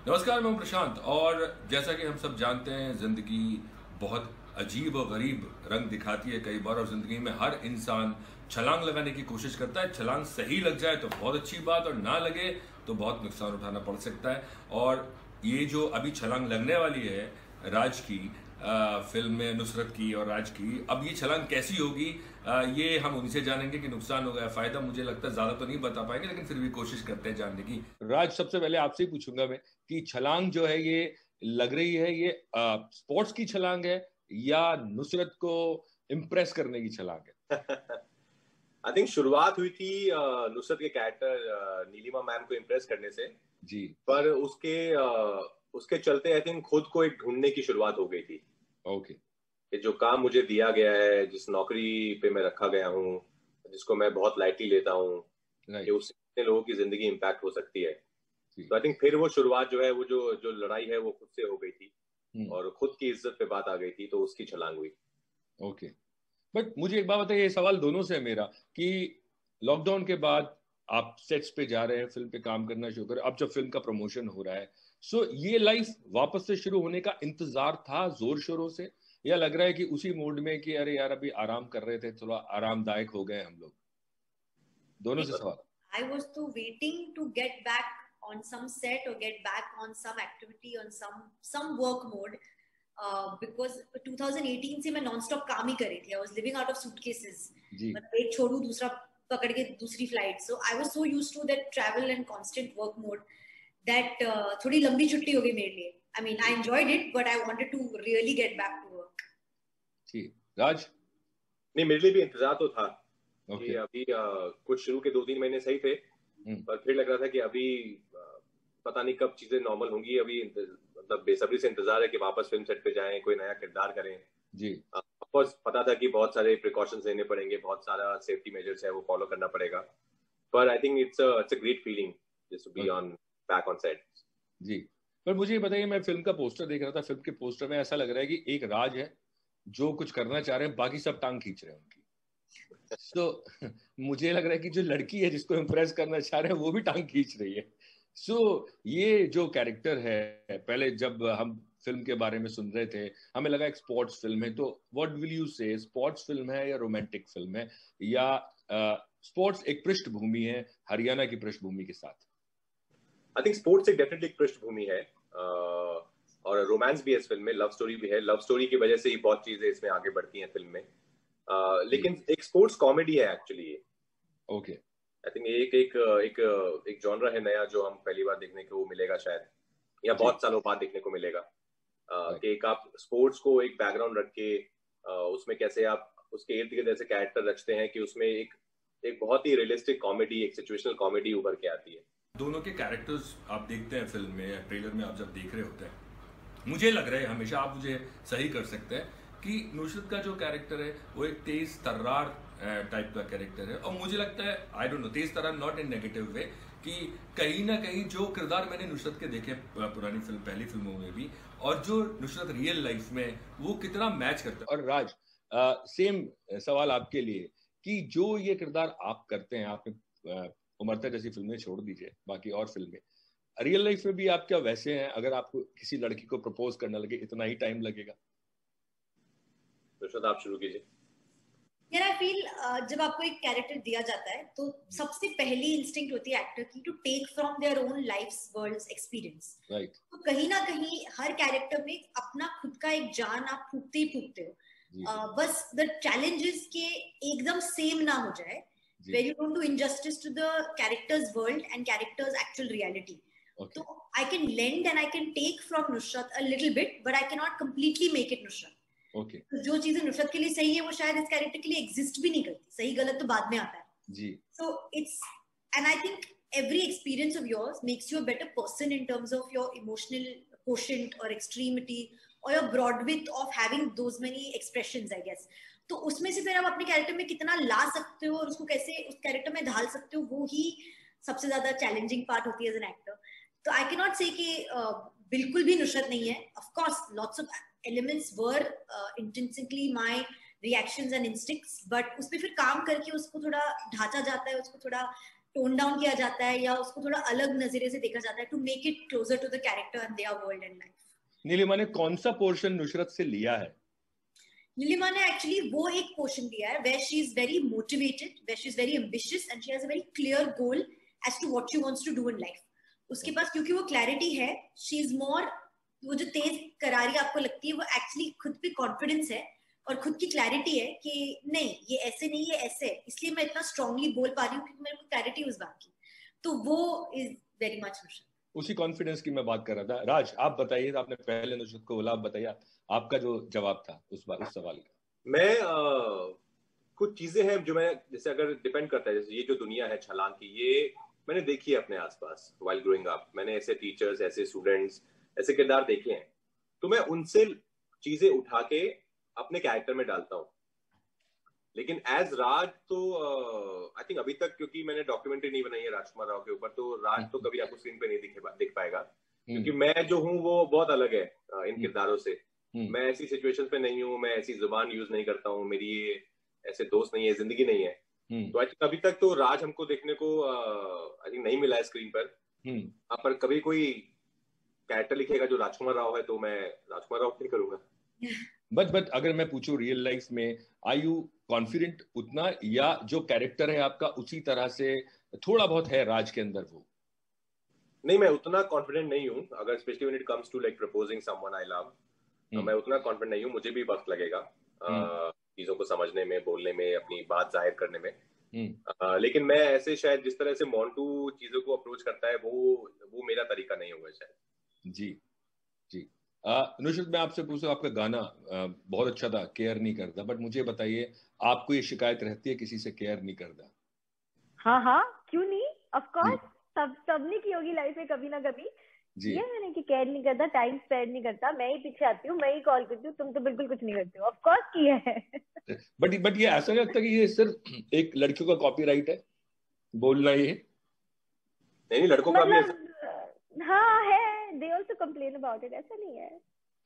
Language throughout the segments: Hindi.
नमस्कार, मैं हूं प्रशांत। और जैसा कि हम सब जानते हैं, जिंदगी बहुत अजीब और गरीब रंग दिखाती है कई बार, और जिंदगी में हर इंसान छलांग लगाने की कोशिश करता है। छलांग सही लग जाए तो बहुत अच्छी बात, और ना लगे तो बहुत नुकसान उठाना पड़ सकता है। और ये जो अभी छलांग लगने वाली है राज की फिल्म में, नुसरत की और राज की, अब ये छलांग कैसी होगी ये हम उनसे जानेंगे कि नुकसान होगा या फायदा। मुझे लगता है ज्यादा तो नहीं बता पाएंगे, लेकिन फिर भी कोशिश करते हैं जानने की। राज, सबसे पहले आपसे ही पूछूंगा मैं कि छलांग जो है ये लग रही है, ये स्पोर्ट्स की छलांग है या नुसरत को इम्प्रेस करने की छलांग है? आई थिंक शुरुआत हुई थी नुसरत के कैरेक्टर नीलिमा मैम को इम्प्रेस करने से। जी। पर उसके चलते आई थिंक खुद को एक ढूंढने की शुरुआत हो गई थी ओके। कि जो काम मुझे दिया गया है, जिस नौकरी पे मैं रखा गया हूँ, जिसको मैं बहुत लाइटली लेता हूँ, कि राइट। उससे कितने लोगों की जिंदगी इम्पैक्ट हो सकती है। जी। तो आई थिंक फिर वो शुरुआत जो है, वो जो जो लड़ाई है वो खुद से हो गई थी हम्म। और खुद की इज्जत पे बात आ गई थी, तो उसकी छलांग हुई। ओके। बट मुझे एक बात बताइए, ये सवाल दोनों से है मेरा कि लॉकडाउन के बाद आप सेट्स पे जा रहे हैं, फिल्म पे काम करना शुरू करें, अब जब फिल्म का प्रमोशन हो रहा है, सो ये लाइफ वापस से शुरू होने का इंतजार था जोर शोरों से, या लग रहा है कि उसी मूड में कि अरे यार अभी आराम कर रहे थे, थोड़ा आरामदायक हो गए हम लोग? दोनों से सवाल। I was too waiting to get back on some set or get back on some activity on some work mode because 2018 से मैं non-stop काम ही कर रही थी. I was living out of suitcases. जी। मतलब एक छोड़ू दूसरा पकड़ के दूसरी flight. So I was so used to that travel and constant work mode that थोड़ी लंबी छुट्टी हो गई मेरे लिए. I mean, I enjoyed it, but I wanted to really get back to work. जी। राज? नहीं, मेरे लिए भी इंतजार तो था कि ओके। अभी कुछ शुरू के 2-3 महीने सही थे, पर फिर लग रहा था कि अभी पता नहीं कब चीजें नॉर्मल होंगी। अभी मतलब बेसब्री से इंतजार है कि वापस फिल्म सेट पे जाएं, कोई नया किरदार करें। जी। ऑफ कोर्स पता था कि बहुत सारे प्रिकॉशंस लेने पड़ेंगे, बहुत सारा सेफ्टी मेजर्स है वो फॉलो करना पड़ेगा, पर I think it's a great feeling just to be on back on set. जी। पर मुझे ये बताइए, मैं फिल्म का पोस्टर देख रहा था, फिल्म के पोस्टर में ऐसा लग रहा है कि एक राज है जो कुछ करना चाह रहे हैं, बाकी सब टांग खींच रहे हैं उनकी। सो मुझे लग रहा है कि जो लड़की है जिसको इम्प्रेस करना चाह रहे हैं वो भी टांग खींच रही है। सो ये जो कैरेक्टर है, पहले जब हम फिल्म के बारे में सुन रहे थे हमें लगा एक स्पोर्ट्स फिल्म है, तो व्हाट विल यू से, स्पोर्ट्स फिल्म है या रोमांटिक फिल्म है, या स्पोर्ट्स एक पृष्ठभूमि है हरियाणा की पृष्ठभूमि के साथ? आई थिंक स्पोर्ट्स एक डेफिनेटली एक पृष्ठभूमि है, और रोमांस भी है इस फिल्म में, लव स्टोरी भी है। लव स्टोरी की वजह से ही बहुत चीजें इसमें आगे बढ़ती हैं फिल्म में, लेकिन एक स्पोर्ट्स कॉमेडी है एक्चुअली ये। ओके। आई थिंक एक एक एक एक जॉनरा है नया जो हम पहली बार देखने को मिलेगा शायद, या जी। बहुत सालों बाद देखने को मिलेगा। राइट। कि एक आप स्पोर्ट्स को एक बैकग्राउंड रख के उसमें कैसे आप उसके इर्द गिर्द ऐसे कैरेक्टर रचते हैं कि उसमें एक बहुत ही रियलिस्टिक कॉमेडी, एक सिचुएशनल कॉमेडी उभर के आती है। दोनों के कैरेक्टर्स आप देखते हैं फिल्म में या ट्रेलर में, आप जब देख रहे होते हैं, मुझे लग रहा है, हमेशा आप मुझे सही कर सकते हैं, कि नुसरत का जो कैरेक्टर है वो एक तेज तर्रार टाइप का कैरेक्टर है। और मुझे लगता है, आई डोंट नो, तेज तर्रार नॉट इन नेगेटिव वे, कि कहीं ना कहीं जो किरदार मैंने नुसरत के देखे पुरानी फिल्म, पहली फिल्मों में भी, और जो नुसरत रियल लाइफ में, वो कितना मैच करता है। और राज, सेम सवाल आपके लिए कि जो ये किरदार आप करते हैं, आपने उमरता जैसी फिल्में छोड़ दीजिए, बाकी और फिल्में, रियल लाइफ में भी आप क्या वैसे हैं? अगर आपको किसी लड़की को प्रपोज करना लगे, इतना ही टाइम लगेगा? तो आप शुरू कीजिए। यार आई फील जब आपको एक कैरेक्टर दिया जाता है तो सबसे पहली इंस्टिंक्ट होती है एक्टर की to take from their own life's world's experience. Right. तो कहीं ना कहीं हर कैरेक्टर में अपना खुद का एक जान आप फूकते ही फूकते हो। बस द चैलेंजेस के एकदम सेम ना हो जाए, where you don't do injustice to the character's world and character's actual reality. Okay. So I can lend and I can take from Nusrat a little bit, but I cannot completely make it Nusrat. Okay. तो जो चीजें नुसरत के लिए सही है वो शायद इस कैरेक्टर के लिए एग्जिस्ट भी नहीं करती। सही गलत तो बाद में आता है जी। So it's, and I think every experience of yours makes you a better person in terms of your emotional quotient or extremity or your broad width of having those many expressions, I guess. तो उसमें से फिर आप अपने कैरेक्टर में कितना ला सकते हो और उसको कैसे उस कैरेक्टर में ढाल सकते हो, वो ही सबसे ज्यादा चैलेंजिंग पार्ट होती है एज एन एक्टर। तो आई कैन नॉट से कि बिल्कुल भी नुसरत नहीं है। Of course lots of elements were intensively my reactions and instincts, but उस पर फिर काम करके उसको थोड़ा ढांचा जाता है, उसको थोड़ा टोन डाउन किया जाता है या उसको थोड़ा अलग नजरिए से देखा जाता है to make it closer to the character and their world and life. Neelima ने कौन सा पोर्शन नुसरत से लिया है? नीलिमा ने एक्चुअली वो एक पोर्शन दिया है where she is very motivated, where she is very ambitious and she has a very clear goal as to what she wants to do in life. उसके पास क्योंकि वो क्लैरिटी है, she is more, वो जो तेज करारी आपको लगती है वो एक्चुअली खुद पे कॉन्फिडेंस है और खुद की क्लैरिटी है कि नहीं ये ऐसे नहीं ये ऐसे है, इसलिए मैं इतना स्ट्रांगली बोल पा रही हूँ क्योंकि मेरे को क्लैरिटी उस बात की। तो वो इज वेरी मच नुसरत। उसी कॉन्फिडेंस की मैं बात कर रहा था। राज, आप बताइए, आपने पहले नुसरत को बोला, आप बताइए आपका जो जवाब था उस सवाल का। मैं कुछ चीजें हैं जो मैं, जैसे अगर डिपेंड करता है, जैसे ये जो दुनिया है छलांग की, ये मैंने देखी है अपने आसपास व्हाइल ग्रोइंग अप। मैंने ऐसे टीचर्स, ऐसे स्टूडेंट्स, ऐसे किरदार देखे हैं, तो मैं उनसे चीजें उठा के अपने कैरेक्टर में डालता हूँ। लेकिन एज राज तो आई थिंक अभी तक, क्योंकि मैंने डॉक्यूमेंट्री नहीं बनाई है राजकुमार राव के ऊपर, तो राज तो कभी आपको स्क्रीन पे नहीं दिख पाएगा, क्योंकि मैं जो हूँ वो बहुत अलग है इन किरदारों से। मैं ऐसी सिचुएशंस पे नहीं हूँ, मैं ऐसी जुबान यूज नहीं करता हूँ, मेरी ऐसे दोस्त नहीं है, जिंदगी नहीं है। तो आई थिंक अभी तक तो राज हमको देखने को आई थिंक नहीं मिला है स्क्रीन पर। पर कभी कोई कैरेक्टर लिखेगा जो राजकुमार राव है तो मैं राजकुमार राव नहीं करूंगा। बट अगर मैं पूछूं रियल लाइफ में, आर यू कॉन्फिडेंट उतना, या जो कैरेक्टर है आपका उसी तरह से थोड़ा बहुत है राज के अंदर वो? नहीं, मैं उतना कॉन्फिडेंट नहीं हूँ, अगर specially when it comes to like proposing someone I love, मैं उतना कॉन्फिडेंट नहीं हूँ। मुझे भी वक्त लगेगा चीजों को समझने में, बोलने में, अपनी बात जाहिर करने में। लेकिन मैं ऐसे शायद जिस तरह से मोंटू चीजों को अप्रोच करता है वो मेरा तरीका नहीं होगा शायद। जी जी। नुसरत, मैं आपसे पूछूं, आपका गाना बहुत अच्छा था, केयर नहीं करता, बट मुझे बताइए, आपको ये शिकायत रहती है किसी से केयर नहीं करता? हाँ, क्यों नहीं, ऑफ कोर्स सबने की होगी लाइफ में कभी ना कभी। ये मैंने कि केयर नहीं करता, टाइम स्पेंड नहीं करता, मैं ही पीछे आती हूँ, मैं ही कॉल करती हूँ, तुम तो बिल्कुल कुछ नहीं करते हो। ऑफ कोर्स किया है। बट ये ऐसा नहीं लगता कि ये सिर्फ एक लड़कियों का कॉपीराइट है बोलना ये? नहीं, लड़कों का भी हाँ है, they also complain about it, ऐसा नहीं है।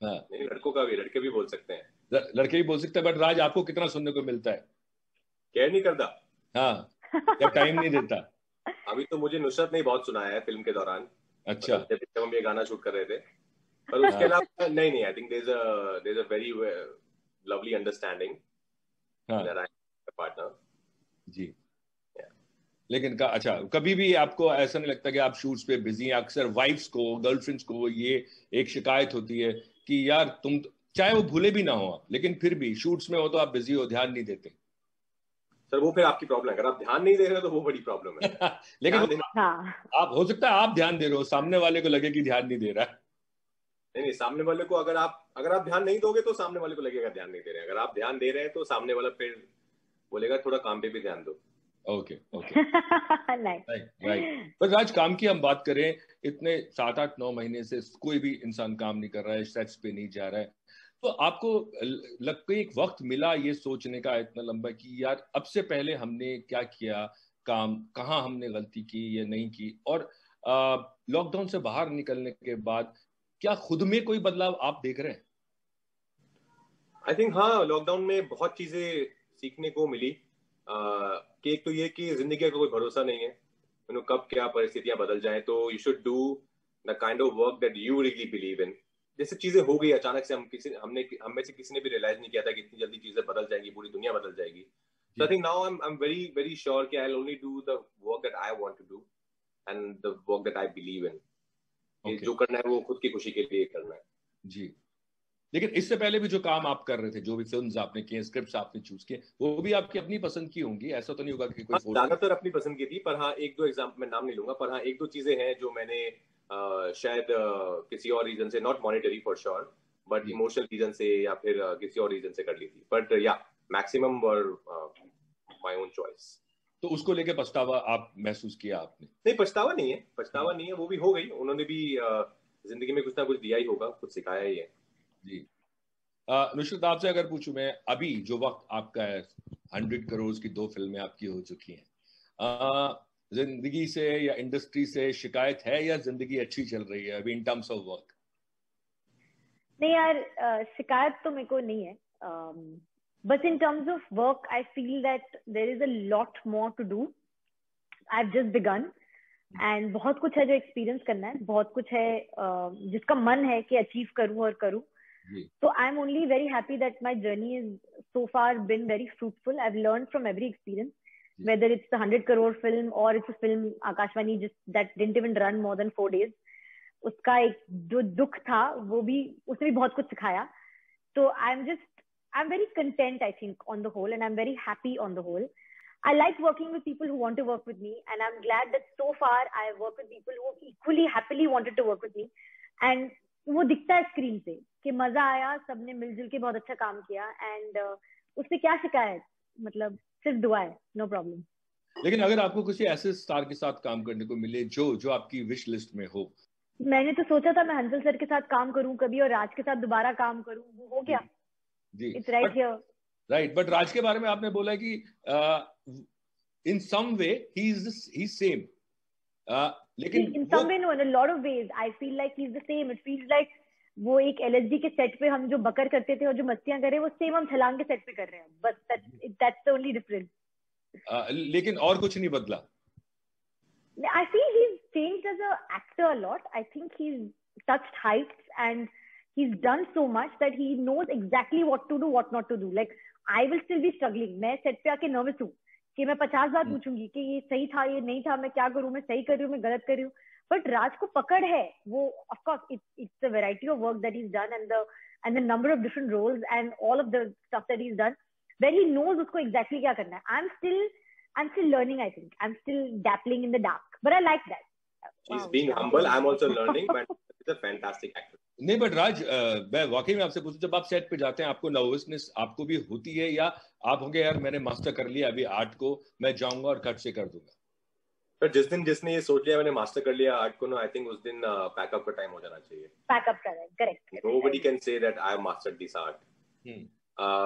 हाँ, नहीं, लड़कों का भी, लड़के भी बोल सकते हैं। लड़के भी बोल सकते हैं, बट राज आपको कितना सुनने को मिलता है? केयर नहीं करता? हाँ, या टाइम नहीं देता? अभी तो मुझे नुसरत ने बहुत सुनाया है फिल्म के दौरान। अच्छा। जब हम ये गाना शूट कर रहे थे, पर उसके अलावा नहीं, I think there is a very lovely understanding partner. जी। लेकिन अच्छा, कभी भी आपको ऐसा नहीं लगता कि आप शूट्स पे बिजी हैं? अक्सर वाइफ्स को, गर्लफ्रेंड्स को ये एक शिकायत होती है कि यार तुम, चाहे वो भूले भी ना हो आप, लेकिन फिर भी शूट्स में हो तो आप बिजी हो, ध्यान नहीं देते। सर वो फिर आपकी प्रॉब्लम है, अगर आप ध्यान नहीं दे रहे हो तो वो बड़ी प्रॉब्लम है। लेकिन आप, हो सकता है आप ध्यान दे रहे हो, सामने वाले को लगे कि ध्यान नहीं दे रहा है। नहीं, सामने वाले को अगर आप ध्यान नहीं दोगे तो सामने वाले को लगेगा ध्यान नहीं दे रहे हैं। अगर आप ध्यान दे रहे हैं तो सामने वाला फिर बोलेगा थोड़ा काम पे भी ध्यान दो। Okay right. पर राज, काम की हम बात करें, इतने 7-8-9 महीने से कोई भी इंसान काम नहीं कर रहा है, सेट्स पे नहीं जा रहा है, तो आपको लगता है एक वक्त मिला ये सोचने का इतना लंबा कि यार अब से पहले हमने क्या किया काम, कहाँ हमने गलती की या नहीं की, और लॉकडाउन से बाहर निकलने के बाद क्या खुद में कोई बदलाव आप देख रहे हैं? आई थिंक हाँ, लॉकडाउन में बहुत चीजें सीखने को मिली। कि एक तो ये कि जिंदगी का कोई भरोसा नहीं है, कब क्या परिस्थितियां बदल जाएं, तो you should do the kind of work that you really believe in. जैसे चीजें हो गई अचानक से, हम में से किसी ने भी रियलाइज नहीं किया था कि इतनी जल्दी चीजें बदल जाएंगी, पूरी दुनिया बदल जाएगी। So I think now I'm very very sure कि I'll only do the work that I want to do and the work that I believe in. जो करना है वो खुद की खुशी के लिए करना है। जी। लेकिन इससे पहले भी जो काम आप कर रहे थे, जो भी फिल्म्स आपने किए, स्क्रिप्ट्स आपने चूज किए, वो भी आपकी अपनी पसंद की होंगी, ऐसा तो नहीं होगा कि कोई ज्यादातर अपनी पसंद की थी, पर हाँ एक दो एग्जाम्पल, मैं नाम नहीं लूंगा, पर हाँ एक दो चीजें हैं जो मैंने शायद किसी और रीजन से, not monetary for sure, but emotional reason से या फिर किसी और रीजन से कर ली थी, बट या maximum were my own choice. तो उसको लेके पछतावा आप महसूस किया आपने? नहीं, पछतावा नहीं है, वो भी हो गई, उन्होंने भी जिंदगी में कुछ ना कुछ दिया ही होगा, कुछ सिखाया ही है। जी। नुसरत, आपसे अगर पूछूं मैं, अभी जो वक्त आपका है, 100 करोड़ की 2 फिल्में आपकी हो चुकी हैं, जिंदगी से या इंडस्ट्री से शिकायत है या जिंदगी अच्छी चल रही है अभी इन टर्म्स ऑफ वर्क? नहीं यार, शिकायत तो मेरे को नहीं है, बस in terms of work I feel that there is a lot more to do, I've just begun. And बहुत कुछ है जो एक्सपीरियंस करना है, बहुत कुछ है जिसका मन है कि अचीव करूं और करूं. So I'm only very happy that my journey is so far been very fruitful. I've learned from every experience, whether it's the 100 crore film or it's a film Akashvani just that didn't even run more than 4 days. उसका एक जो दुख था वो भी उसने भी बहुत कुछ सिखाया. So I'm very content, I think, on the whole, and I'm very happy on the whole. I like working with people who want to work with me, and I'm glad that so far I have worked with people who equally happily wanted to work with me. And वो दिखता है स्क्रीन पे कि मजा आया, सबने मिलजुल के बहुत अच्छा काम किया. एंड उससे क्या शिकायत, मतलब सिर्फ दुआ है, नो प्रॉब्लम. लेकिन अगर आपको किसी ऐसे स्टार के साथ काम करने को मिले जो आपकी विश लिस्ट में हो. मैंने तो सोचा था मैं हंसल सर के साथ काम करूं कभी और राज के साथ दोबारा काम करूं, वो हो गया. It's right here. Right, but Raj के बारे में आपने बोला कि in some way he is same. लेकिन in some way, no, in a lot of ways I feel like he's the same. It feels like वो एक LSD के सेट पे हम जो बकर करते थे और जो मस्तियां कर रहे हैं वो सेम हम छलांग के सेट पे कर रहे हैं, बस that's the only difference. लेकिन और कुछ नहीं बदला. I feel he's changed as an actor a lot. I think he's touched heights and he's done so much that he knows exactly what to do, what not to do. Like I will still be struggling. मैं सेट पे आके नर्वस हूँ कि मैं 50 बार पूछूंगी कि ये सही था, ये नहीं था, मैं क्या करूं, मैं सही कर रही हूँ, मैं गलत कर रही हूँ. बट राज को पकड़ है वो. Of course it's the variety of work that he is done and the number of different roles and all of the stuff that he is done, where he knows उसको एग्जैक्टली क्या करना है. I'm still learning. I think I'm still dabbling in the dark, but I like that. He's being humble. I'm also learning, but he's a fantastic actor. नहीं, बट राज, मैं वाकई में आपसे पूछूं, जब आप सेट पे जाते हैं आपको नर्वसनेस आपको भी होती है, या आप होंगे यार मैंने मास्टर कर लिया अभी आर्ट को, मैं जाऊंगा और कट से कर दूंगा? पर जिस दिन जिसने ये सोच लिया मैंने मास्टर कर लिया आर्ट को, ना आई थिंक उस दिन पैकअप का टाइम हो जाना चाहिए. पैकअप का time, correct. Nobody can say that I have mastered this art.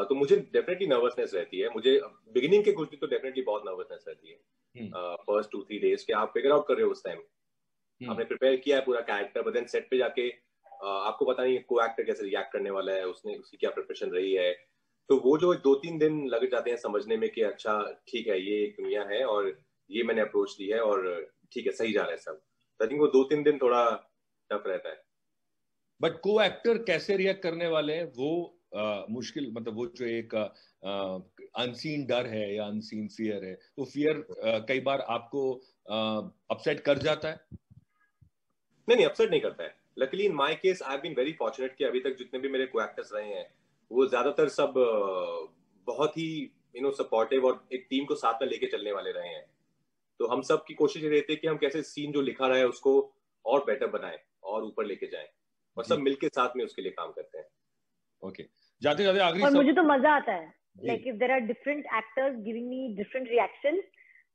तो मुझे डेफिनेटली नर्वसनेस रहती है. मुझे बिगिनिंग के कुछ दिन तो डेफिनेटली बहुत नर्वसनेस रहती है. फर्स्ट 2-3 डेज के आप फिगर आउट कर रहे हो, उस टाइम आपने प्रिपेयर किया है पूरा कैरेक्टर, बट देन सेट पे जाके आपको पता नहीं को एक्टर कैसे रिएक्ट करने वाला है, उसकी क्या प्रिपरेशन रही है. तो वो जो 2-3 दिन लग जाते हैं समझने में कि अच्छा ठीक है ये एक दुनिया है और ये मैंने अप्रोच ली है और ठीक है सही जा रहा है सब. तो आई थिंक वो 2-3 दिन थोड़ा टफ रहता है. बट को एक्टर कैसे रिएक्ट करने वाले हैं वो मुश्किल, मतलब वो जो एक अनसीन डर है या अनसीन फियर है, वो फियर कई बार आपको अपसेट कर जाता है. नहीं अपसेट नहीं करता है. Luckily in my case I have been very fortunate कि अभी तक जितने भी मेरे को एक्टर्स रहे हैं वो ज्यादातर सब बहुत ही सपोर्टिव और एक टीम को साथ में लेके चलने वाले रहे हैं. तो हम सब की कोशिश ये रहती है कि हम कैसे सीन जो लिखा रहा है उसको और बेटर बनाएं और ऊपर लेके जाएं, और सब मिलके साथ में उसके लिए काम करते हैं. ओके, जाते जाते आखिरी. और मुझे तो मजा आता है, like if there are different actors giving me different reactions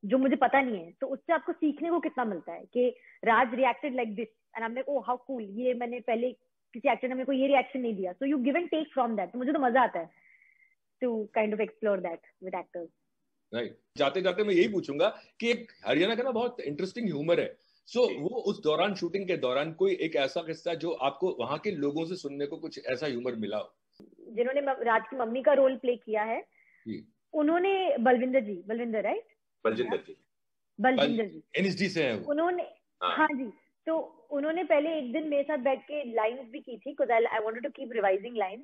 जो मुझे पता नहीं है, तो उससे आपको सीखने को कितना मिलता है कि Raj reacted like this and I am like oh how cool, ये मैंने पहले किसी एक्टर ने मेरे को ये रिएक्शन नहीं दिया, so you give and take from that. तो मुझे तो मजा आता है to kind of explore that with actors. Right. जाते जाते मैं यही पूछूंगा कि एक हरियाणा का ना बहुत इंटरेस्टिंग ह्यूमर है. सो वो उस दौरान शूटिंग के दौरान कोई एक ऐसा किस्सा जो आपको वहां के लोगों से सुनने को कुछ ऐसा ह्यूमर मिला हो? जिन्होंने राज की मम्मी का रोल प्ले किया है उन्होंने बलविंदर राइट, बलविंदर जी NSD से है उन्होंने. हाँ जी. तो उन्होंने पहले एक दिन मेरे साथ बैठ के लाइंस भी की थी, because I wanted to keep revising lines.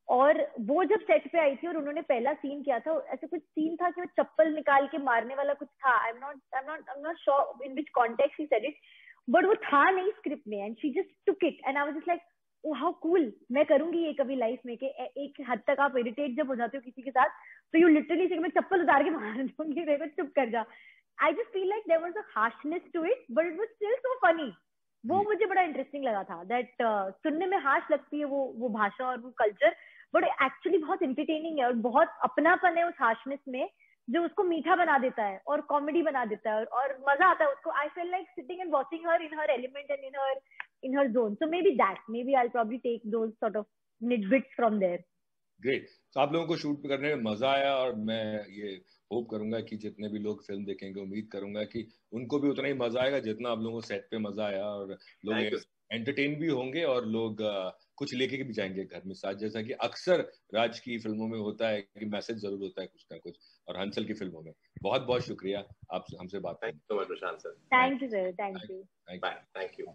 और वो जब सेट पे आई थी और उन्होंने पहला सीन किया था, ऐसे कुछ सीन था कि वो चप्पल निकाल के मारने वाला कुछ था. I am not sure in which context he said it, but वो था नहीं स्क्रिप्ट में and she just took it and I was just like oh how cool, मैं करूंगी ये कभी लाइफ में. कि एक हद तक आप इरिटेट जब हो जाते हो किसी के साथ तो यू लिटरली से मैं चप्पल उतार के मार दूंगी, मेरे को चुप कर जा. I just feel like there was a harshness to it, but it was still so funny. वो मुझे बड़ा इंटरेस्टिंग लगा था. दैट सुनने में हार्श लगती है वो भाषा और वो कल्चर, बट एक्चुअली बहुत इंटरटेनिंग है और बहुत अपनापन है उस हार्शनेस में जो उसको मीठा बना देता है और कॉमेडी बना देता है और मजा आता है उसको. I feel like sitting and watching her in her element and in her zone. So may be I'll probably take those sort of nitbits from there. Great. तो आप लोगों को शूट करने में मजा आया और मैं ये होप करूंगा कि जितने भी लोग फिल्म देखेंगे, उम्मीद करूंगा कि उनको भी उतना ही मजा आएगा जितना आप लोगों को सेट पे मजा आया, और लोग एंटरटेन भी होंगे और लोग कुछ लेके भी जाएंगे घर में साथ, जैसा कि अक्सर राज की फिल्मों में होता है कि मैसेज जरूर होता है कुछ ना कुछ, और हंसल की फिल्मों में। बहुत बहुत शुक्रिया आप हमसे बात करने। Thank you Prashant sir. Thank you sir, thank you. Bye, thank you.